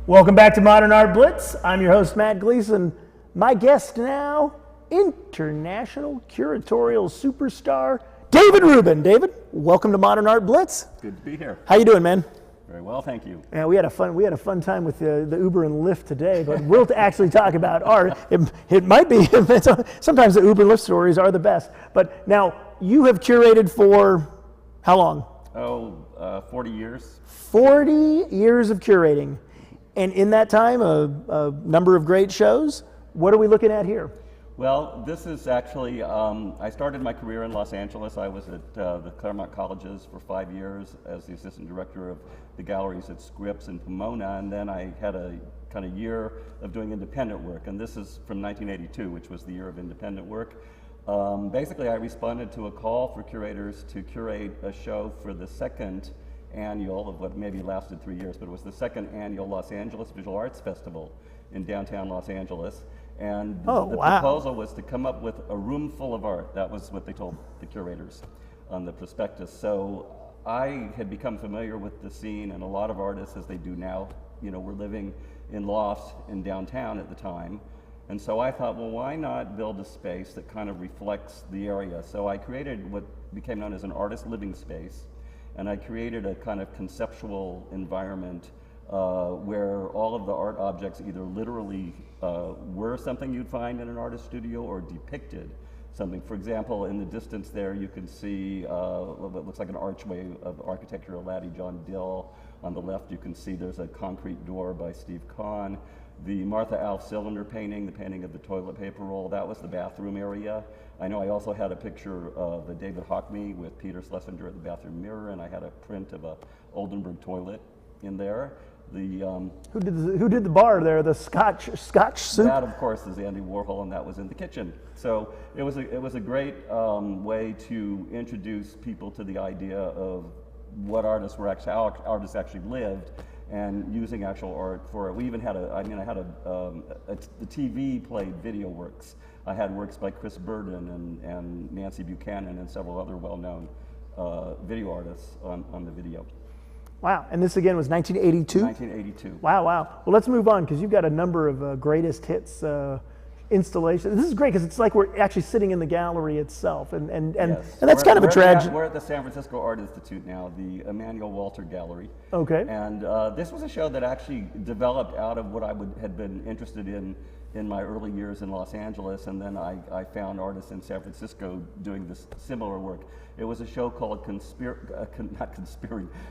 Welcome back to Modern Art Blitz. I'm your host, Matt Gleason. My guest now, international curatorial superstar, David Rubin. David, welcome to Modern Art Blitz. Good to be here. How you doing, man? Very well, thank you. Yeah, we had a fun time with the Uber and Lyft today, but we'll actually talk about art. It might be, sometimes the Uber and Lyft stories are the best. But now, you have curated for how long? 40 years. 40 years of curating. And in that time, a number of great shows. What are we looking at here? Well, this is actually, I started my career in Los Angeles. I was at the Claremont Colleges for 5 years as the assistant director of the galleries at Scripps in Pomona, and then I had a kind of year of doing independent work, and this is from 1982, which was the year of independent work. Basically, I responded to a call for curators to curate a show for the second annual of what maybe lasted 3 years, but it was the second annual Los Angeles Visual Arts Festival in downtown Los Angeles. And the proposal was to come up with a room full of art. That was what they told the curators on the prospectus. So I had become familiar with the scene, and a lot of artists, as they do now, were living in lofts in downtown at the time. And so I thought, well, why not build a space that kind of reflects the area? So I created what became known as an artist living space. And I created a kind of conceptual environment where all of the art objects either literally were something you'd find in an artist studio or depicted something. For example, in the distance there you can see what looks like an archway of architectural laddie John Dill. On the left you can see there's a concrete door by Steve Kahn. The Martha Alf cylinder painting, the painting of the toilet paper roll, that was the bathroom area. I know I also had a picture of the David Hockney with Peter Schlesinger at the bathroom mirror, and I had a print of a Oldenburg toilet in there. Who did the bar there? The Scotch soup. That, of course, is Andy Warhol, and that was in the kitchen. So it was a great way to introduce people to the idea of what artists were actually, how artists actually lived, and using actual art for it. We even had the TV played video works. I had works by Chris Burden and Nancy Buchanan and several other well-known video artists on the video. Wow, and this again was 1982? 1982. Wow. Well, let's move on, because you've got a number of greatest hits installations. This is great, because it's like we're actually sitting in the gallery itself, and that's kind of a tragedy. We're at the San Francisco Art Institute now, the Emanuel Walter Gallery. Okay. And this was a show that actually developed out of what I had been interested in my early years in Los Angeles, and then I found artists in San Francisco doing this similar work. It was a show called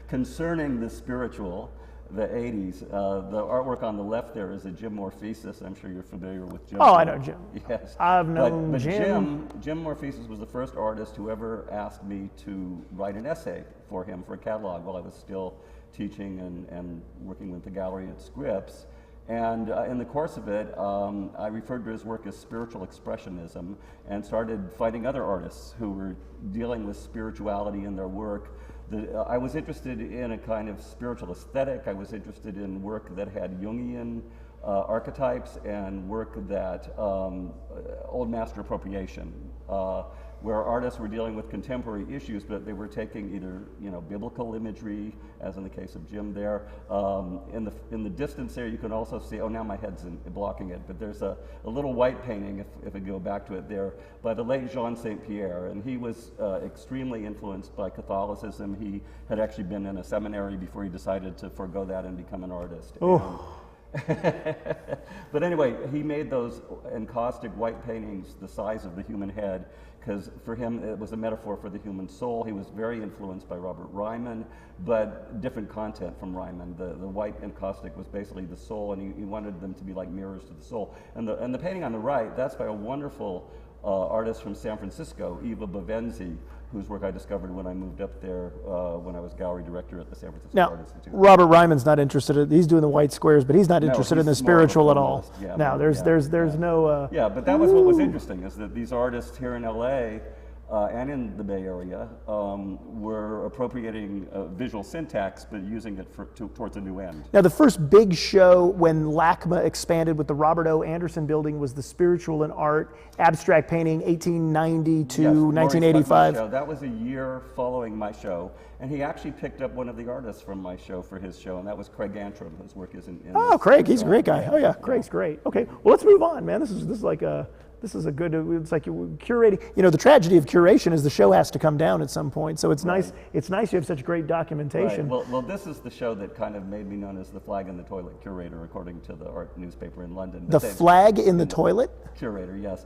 Concerning the Spiritual, the 80s. The artwork on the left there is a Jim Morphesis. I'm sure you're familiar with Jim. Oh, I know Jim. Yes. I've known but Jim. Jim Morphesis was the first artist who ever asked me to write an essay for him for a catalog while I was still teaching and working with the gallery at Scripps. And in the course of it, I referred to his work as spiritual expressionism and started finding other artists who were dealing with spirituality in their work. I was interested in a kind of spiritual aesthetic. I was interested in work that had Jungian archetypes and work that old master appropriation, where artists were dealing with contemporary issues, but they were taking either biblical imagery, as in the case of Jim there. In the distance there, you can also see, oh, now my head's blocking it, but there's a little white painting, if I go back to it there, by the late Jean St. Pierre, and he was extremely influenced by Catholicism. He had actually been in a seminary before he decided to forego that and become an artist. Oh. But anyway, he made those encaustic white paintings the size of the human head, because for him it was a metaphor for the human soul. He was very influenced by Robert Ryman, but different content from Ryman. The white encaustic was basically the soul, and he wanted them to be like mirrors to the soul. And the painting on the right, that's by a wonderful artist from San Francisco, Eva Bavenzi, whose work I discovered when I moved up there when I was gallery director at the San Francisco Art Institute. Robert Ryman's not interested. He's doing the white squares, but he's not interested in the spiritual at all. There's no. Yeah, but that was what was interesting, is that these artists here in LA and in the Bay Area were appropriating visual syntax, but using it towards a new end. Now, the first big show when LACMA expanded with the Robert O. Anderson building was the Spiritual and Art Abstract Painting, 1890 to Yes, 1985. show. That was a year following my show, and he actually picked up one of the artists from my show for his show, and that was Craig Antrim, whose work is in Oh, this. Craig, he's a great guy. Oh yeah, Craig's great. Okay, well, let's move on, man. This is like a good. It's like you're curating. You know, the tragedy of curation is the show has to come down at some point. So it's nice. It's nice you have such great documentation. Right. Well, this is the show that kind of made me known as the Flag in the Toilet Curator, according to the art newspaper in London. The Flag in the Toilet? Curator, yes.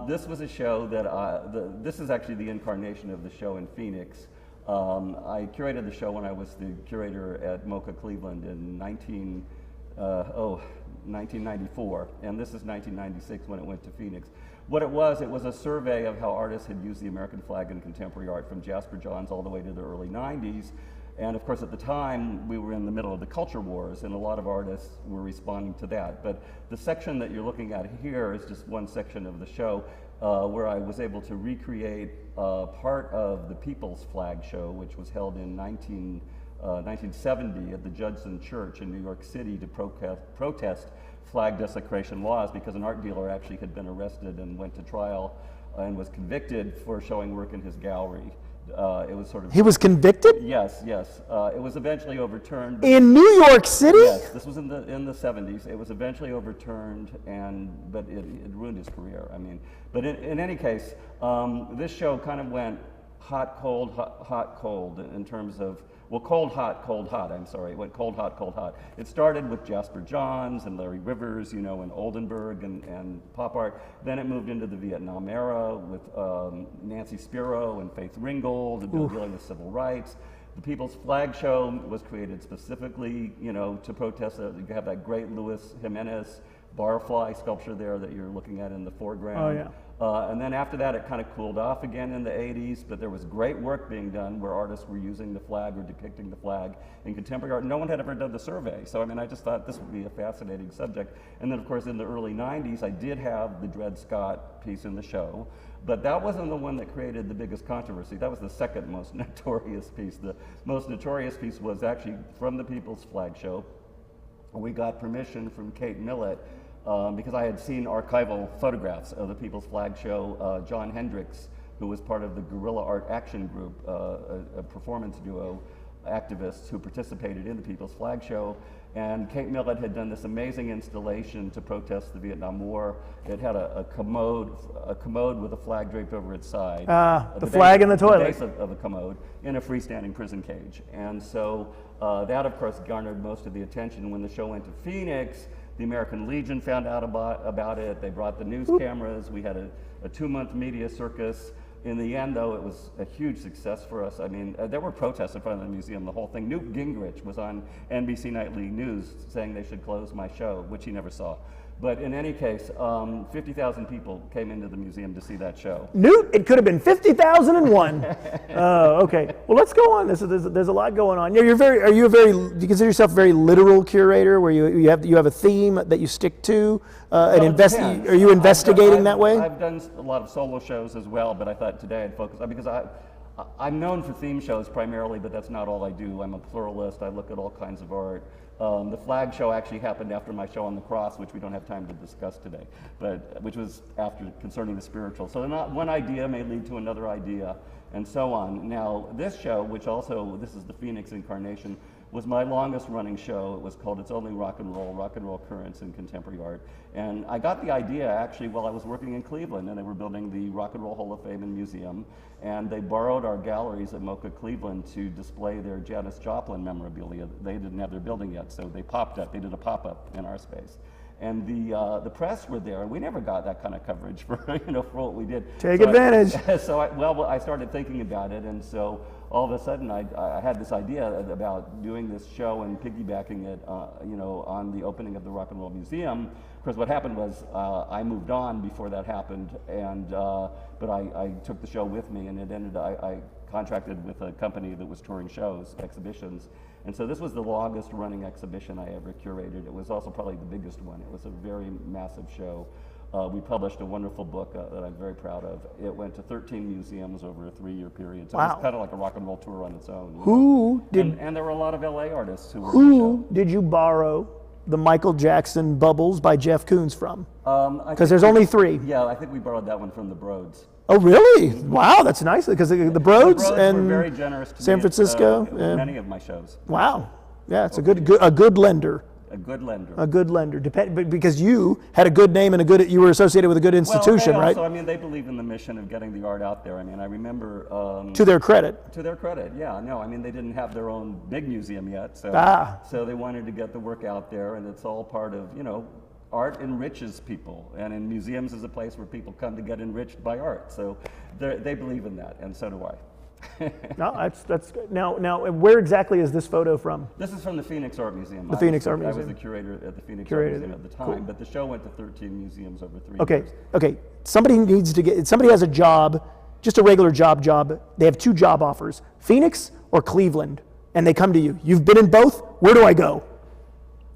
This was a show that this is actually the incarnation of the show in Phoenix. I curated the show when I was the curator at MoCA Cleveland in 1994, and this is 1996 when it went to Phoenix. What it was a survey of how artists had used the American flag in contemporary art from Jasper Johns all the way to the early 90s. And of course, at the time, we were in the middle of the culture wars, and a lot of artists were responding to that. But the section that you're looking at here is just one section of the show where I was able to recreate part of the People's Flag Show, which was held in 1970 at the Judson Church in New York City to protest flag desecration laws, because an art dealer actually had been arrested and went to trial and was convicted for showing work in his gallery. It was sort of... He was convicted? Yes, yes. It was eventually overturned. In New York City? Yes, this was in the 70s. It was eventually overturned, but it ruined his career. I mean, but in any case, this show kind of went hot, cold, hot, cold in terms of, well, cold, hot, I'm sorry. It went cold, hot, cold, hot. It started with Jasper Johns and Larry Rivers, you know, and Oldenburg and pop art. Then it moved into the Vietnam era with Nancy Spiro and Faith Ringgold, dealing with civil rights. The People's Flag Show was created specifically, you know, to protest. You have that great Luis Jimenez barfly sculpture there that you're looking at in the foreground. Oh, yeah. And then after that, it kind of cooled off again in the 80s, but there was great work being done where artists were using the flag or depicting the flag in contemporary art. No one had ever done the survey, so I mean, I just thought this would be a fascinating subject. And then, of course, in the early 90s, I did have the Dred Scott piece in the show, but that wasn't the one that created the biggest controversy. That was the second most notorious piece. The most notorious piece was actually from the People's Flag Show. We got permission from Kate Millett, because I had seen archival photographs of the People's Flag Show. John Hendricks, who was part of the Guerrilla Art Action Group, a performance duo activists who participated in the People's Flag Show, and Kate Millett had done this amazing installation to protest the Vietnam War. It had a commode with a flag draped over its side. The flag in the toilet. The base of a commode in a freestanding prison cage. And so that, of course, garnered most of the attention. When the show went to Phoenix, the American Legion found out about it. They brought the news cameras. We had a 2-month media circus. In the end, though, it was a huge success for us. I mean, there were protests in front of the museum, the whole thing. Newt Gingrich was on NBC Nightly News saying they should close my show, which he never saw. But in any case, 50,000 people came into the museum to see that show. Newt, it could have been 50,001. Okay. Well, let's go on. There's a lot going on. Do you consider yourself a very literal curator, where you have a theme that you stick to? Are you investigating that way? I've done a lot of solo shows as well, but I thought today I'd focus, because I'm known for theme shows primarily, but that's not all I do. I'm a pluralist. I look at all kinds of art. The flag show actually happened after my show on the cross, which we don't have time to discuss today, but which was after concerning the spiritual. So one idea may lead to another idea, and so on. Now, this show, this is the Phoenix incarnation, was my longest running show. It was called It's Only Rock and Roll Currents in Contemporary Art. And I got the idea actually while I was working in Cleveland, and they were building the Rock and Roll Hall of Fame and Museum. And they borrowed our galleries at MoCA Cleveland to display their Janis Joplin memorabilia. They didn't have their building yet, so they popped up. They did a pop-up in our space. And the press were there, and we never got that kind of coverage for for what we did. Take advantage. I started thinking about it, and so all of a sudden I had this idea about doing this show and piggybacking it, on the opening of the Rock and Roll Museum. Of course, what happened was I moved on before that happened, but I took the show with me, and it ended. I contracted with a company that was touring shows, exhibitions. And so this was the longest running exhibition I ever curated. It was also probably the biggest one. It was a very massive show. we published a wonderful book that I'm very proud of. It went to 13 museums over a 3-year period. So Wow. it was kind of like a rock and roll tour on its own. And there were a lot of LA artists who were in the show. Did you borrow the Michael Jackson Bubbles by Jeff Koons from? Because Because there's only 3. Yeah, I think we borrowed that one from the Broads. Oh, really? Wow, that's nice. Because the Broads Were and very generous to San me Francisco. at many of my shows. Wow. Yeah, it's a good lender. A good lender. A good lender, because you had a good name and you were associated with a good institution, well, right? I mean, they believe in the mission of getting the art out there. I mean, I remember. To their credit. To their credit, yeah. No, I mean, they didn't have their own big museum yet, so so they wanted to get the work out there, and it's all part of, art enriches people, and in museums is a place where people come to get enriched by art. So they believe in that, and so do I. No, that's good. Now, where exactly is this photo from? This is from the Phoenix Art Museum. The Phoenix Art I Museum. was the curator at the Phoenix Art Museum at the time, but the show went to 13 museums over 3 years. Okay. Somebody has a job, just a regular job. They have 2 job offers, Phoenix or Cleveland, and they come to you. You've been in both. Where do I go?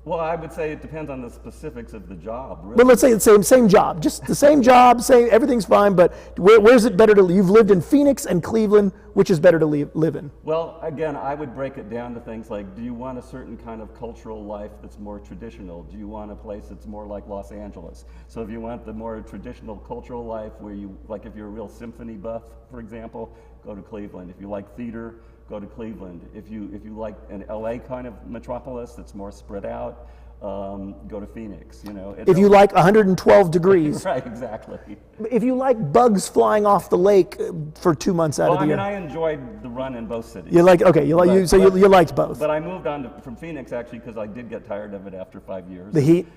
Well, I would say it depends on the specifics of the job, really. Well, let's say the same job, just the same job, everything's fine, but where's it better to live? You've lived in Phoenix and Cleveland, which is better to live in? Well, again, I would break it down to things like, do you want a certain kind of cultural life that's more traditional? Do you want a place that's more like Los Angeles? So if you want the more traditional cultural life where if you're a real symphony buff, for example, go to Cleveland. If you like theater, go to Cleveland. If you like an LA kind of metropolis that's more spread out, go to Phoenix. If you like 112 degrees. Right, exactly. If you like bugs flying off the lake for 2 months out of the year. I enjoyed the run in both cities. You liked both. But I moved on from Phoenix actually because I did get tired of it after 5 years. The heat?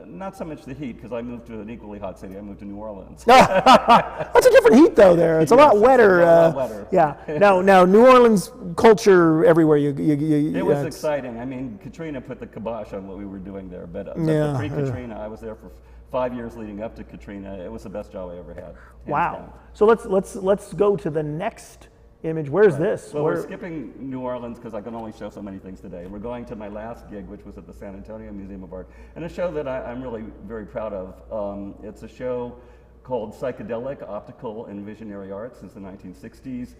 Not so much the heat, because I moved to an equally hot city. I moved to New Orleans. That's a different heat, though. There, it's a lot wetter. It's a lot wetter. Yeah. Now, New Orleans culture everywhere. It was exciting. I mean, Katrina put the kibosh on what we were doing there. But pre-Katrina, I was there for 5 years leading up to Katrina. It was the best job I ever had. Wow. So let's go to the next image. Where's this? Well, we're skipping New Orleans because I can only show so many things today. We're going to my last gig, which was at the San Antonio Museum of Art, and a show that I'm really very proud of. It's a show called Psychedelic, Optical, and Visionary Art since the 1960s.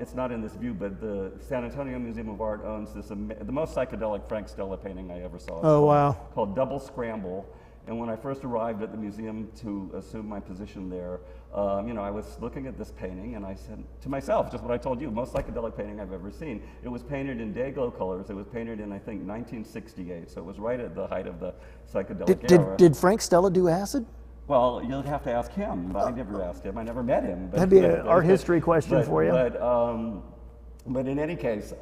It's not in this view, but the San Antonio Museum of Art owns the most psychedelic Frank Stella painting I ever saw. Oh, wow. Called Double Scramble. And when I first arrived at the museum to assume my position there, I was looking at this painting and I said to myself, just what I told you, most psychedelic painting I've ever seen. It was painted in day glow colors. It was painted in, I think, 1968. So it was right at the height of the psychedelic era. Did Frank Stella do acid? Well, you'll have to ask him. I never asked him. I never met him. That'd be an art history question for you. But in any case,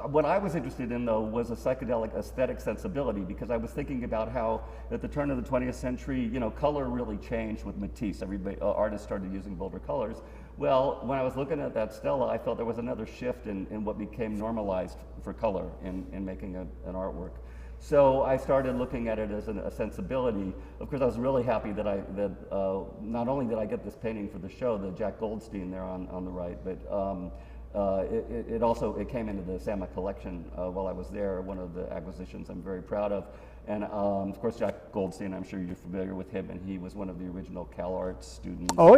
what I was interested in, though, was a psychedelic aesthetic sensibility, because I was thinking about how, at the turn of the 20th century, color really changed with Matisse. Artists started using bolder colors. Well, when I was looking at that Stella, I felt there was another shift in what became normalized for color in making an artwork. So I started looking at it as a sensibility. Of course, I was really happy that not only did I get this painting for the show, the Jack Goldstein there on the right, but it came into the SAMA collection while I was there, one of the acquisitions I'm very proud of. And of course, Jack Goldstein, I'm sure you're familiar with him, and he was one of the original CalArts students. Oh,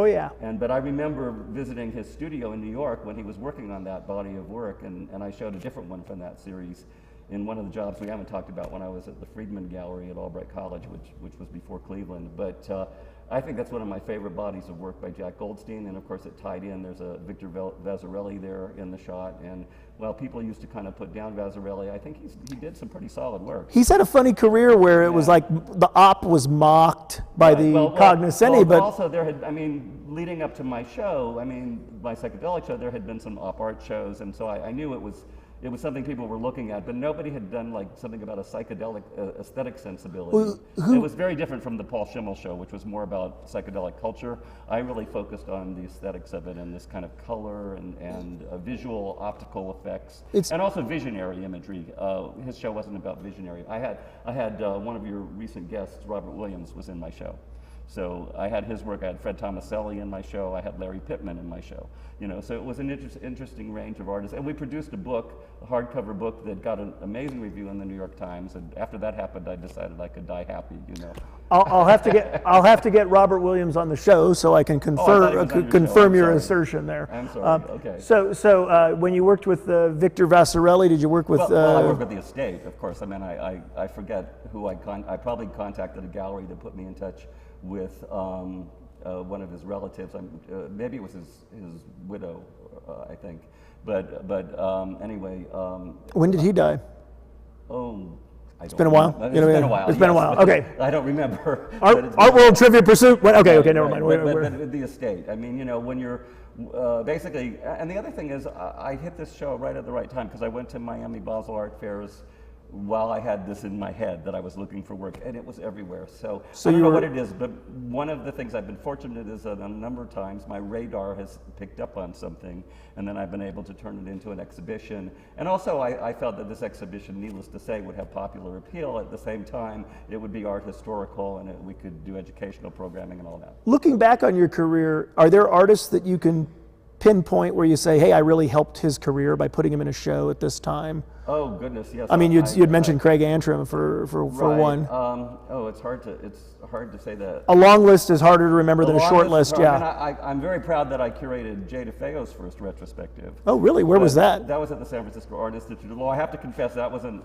yeah. But I remember visiting his studio in New York when he was working on that body of work, and I showed a different one from that series in one of the jobs we haven't talked about when I was at the Friedman Gallery at Albright College, which was before Cleveland. But I think that's one of my favorite bodies of work by Jack Goldstein, and of course it tied in. There's a Victor Vasarely there in the shot, and while people used to kind of put down Vasarely, I think he did some pretty solid work. He's had a funny career where it was like the op was mocked by the cognoscenti, but also leading up to my show, my psychedelic show, there had been some op art shows, and so I knew it was something people were looking at, but nobody had done something about a psychedelic aesthetic sensibility. It was very different from the Paul Schimmel show, which was more about psychedelic culture. I really focused on the aesthetics of it and this kind of color and visual optical effects, and also visionary imagery. His show wasn't about visionary. I had one of your recent guests, Robert Williams, was in my show. So I had his work. I had Fred Tomaselli in my show. I had Larry Pittman in my show. You know, so it was an interesting range of artists. And we produced a book, a hardcover book that got an amazing review in the New York Times. And after that happened, I decided I could die happy. You know. I'll have to get Robert Williams on the show so I can confirm your assertion there. I'm sorry. Okay. So when you worked with Victor Vassarelli, did you work with? Well, I worked with the estate, of course. I mean, I forget who I probably contacted a gallery to put me in touch with one of his relatives. Maybe it was his widow, I think. But anyway. When did he die? Oh. It's been a while? It's been a while. It's been a while, okay. I don't remember. Art World Trivia Pursuit? Okay, never mind. But the estate, I mean, you know, when you're basically, and the other thing is, I hit this show right at the right time because I went to Miami Basel Art Fairs while I had this in my head that I was looking for work, and it was everywhere. So I don't know what it is, but one of the things I've been fortunate is that a number of times my radar has picked up on something, and then I've been able to turn it into an exhibition. And also I felt that this exhibition, needless to say, would have popular appeal. At the same time, it would be art historical, and we could do educational programming and all that. Looking back on your career, are there artists that you can pinpoint where you say, hey, I really helped his career by putting him in a show at this time? Oh goodness, yes. I mean, you'd mentioned Craig Antrim for right. one. It's hard to say that. A long list is harder to remember than a short list. Yeah. I mean, I'm very proud that I curated Jay DeFeo's first retrospective. Oh, really? Where was that? That was at the San Francisco Art Institute. Well, I have to confess that wasn't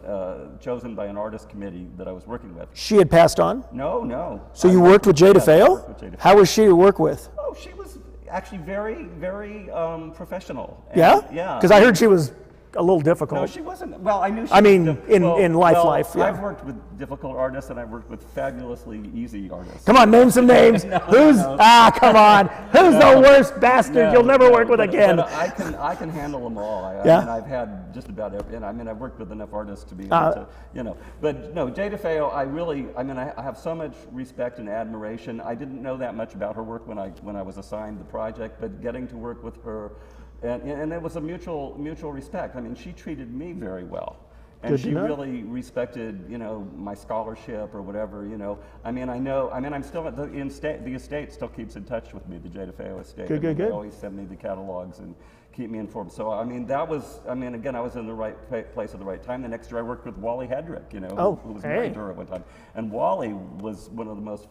chosen by an artist committee that I was working with. She had passed on? No. So you worked with Jay DeFeo? How was she to work with? Oh, she was actually very, very professional. And, yeah? Yeah. Because I heard she was a little difficult. No, she wasn't. Well, I knew she in life, yeah. I've worked with difficult artists and I've worked with fabulously easy artists. Come on, name some names. No. Come on. Who's the worst bastard you'll never work with again? But I can handle them all. I mean, I've had just about every, and I mean, I've worked with enough artists to be able to, you know. But no, Jay DeFeo, I have so much respect and admiration. I didn't know that much about her work when I was assigned the project, but getting to work with her, and it was a mutual respect. I mean, she treated me very well. And she really respected, you know, my scholarship or whatever, you know. I'm still at the estate still keeps in touch with me, the Jay DeFeo estate. Good. They always send me the catalogs and keep me informed. So, again, I was in the right place at the right time. The next year I worked with Wally Hedrick, you know, who was married to her at one time. And Wally was one of the most,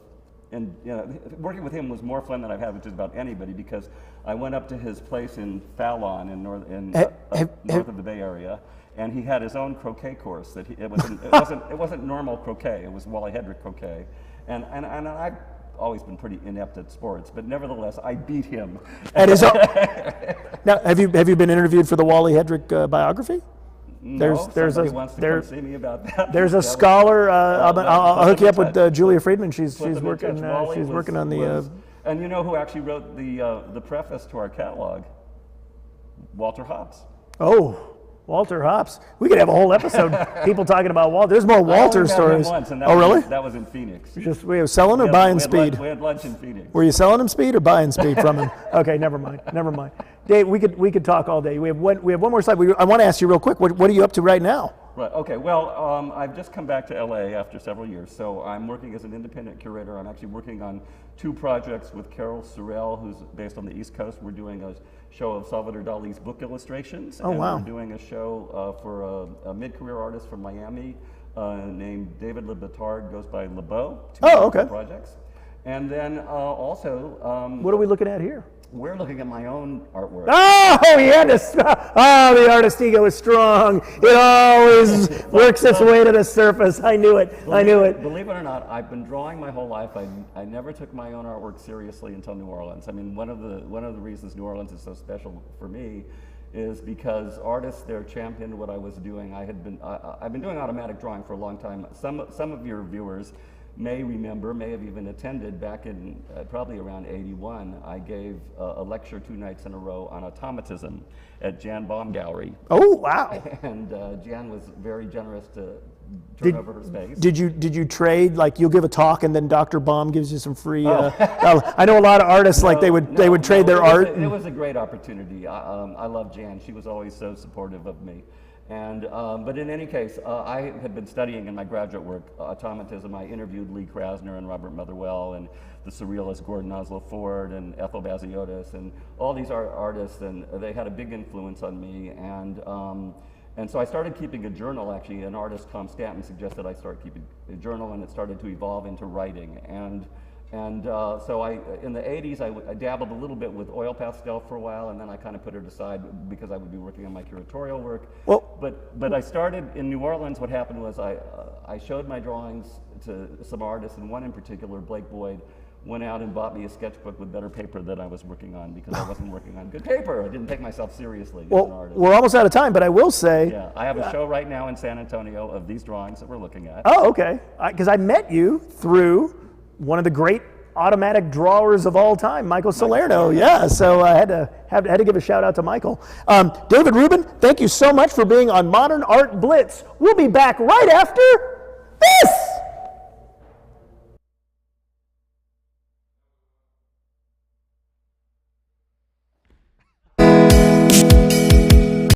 and you know, working with him was more fun than I've had with just about anybody, because I went up to his place in Fallon in north of the Bay Area, and he had his own croquet course. It wasn't normal croquet. It was Wally Hedrick croquet, and I've always been pretty inept at sports, but nevertheless I beat him. And now, have you been interviewed for the Wally Hedrick biography? Somebody wants to come see me about that. There's a scholar. I'll hook you up with Julia Friedman. She's working on the. And you know who actually wrote the preface to our catalog? Walter Hobbs. Oh, Walter Hobbs. We could have a whole episode. People talking about Walter. There's more Walter stories. Really? That was in Phoenix. Were you selling or buying speed? We had lunch in Phoenix. Were you selling him speed or buying speed from him? Okay, never mind. Dave, we could talk all day. We have one more slide. I want to ask you real quick. What are you up to right now? Right. Okay. Well, I've just come back to LA after several years, so I'm working as an independent curator. I'm actually working on 2 projects with Carol Sorrell, who's based on the East Coast. We're doing a show of Salvador Dali's book illustrations. Oh, wow. We're doing a show for a mid-career artist from Miami named David Lebatard, goes by LeBeau. 2 okay. projects. And then also... what are we looking at here? We're looking at my own artwork. Oh, he had to. The artist ego is strong. It always works its way to the surface. I knew it. Believe it or not, I've been drawing my whole life. I never took my own artwork seriously until New Orleans. I mean, one of the reasons New Orleans is so special for me is because artists there championed what I was doing. I've been doing automatic drawing for a long time. Some of your viewers may have even attended back in probably around '81. I gave a lecture 2 nights in a row on automatism at Jan Baum Gallery. Oh, wow. And Jan was very generous to turn over her space. Did you trade, like you'll give a talk and then Dr. Baum gives you some free, I know a lot of artists they would trade their art. It was a great opportunity. I love Jan. She was always so supportive of me. And, but in any case, I had been studying in my graduate work automatism. I interviewed Lee Krasner and Robert Motherwell and the surrealist Gordon Oslo Ford and Ethel Baziotis and all these artists, and they had a big influence on me. And so I started keeping a journal. Actually, an artist, Tom Stanton, suggested I start keeping a journal, and it started to evolve into writing. So in the 80s, I dabbled a little bit with oil pastel for a while, and then I kind of put it aside because I would be working on my curatorial work. Well, but I started in New Orleans. What happened was I showed my drawings to some artists, and one in particular, Blake Boyd, went out and bought me a sketchbook with better paper than I was working on because I wasn't working on good paper. I didn't take myself seriously as an artist. We're almost out of time, but I will say... Yeah, I have a show right now in San Antonio of these drawings that we're looking at. Oh, okay. Because I met you through one of the great automatic drawers of all time, Michael Salerno. Yeah, so I had to give a shout out to Michael. David Rubin, thank you so much for being on Modern Art Blitz. We'll be back right after this.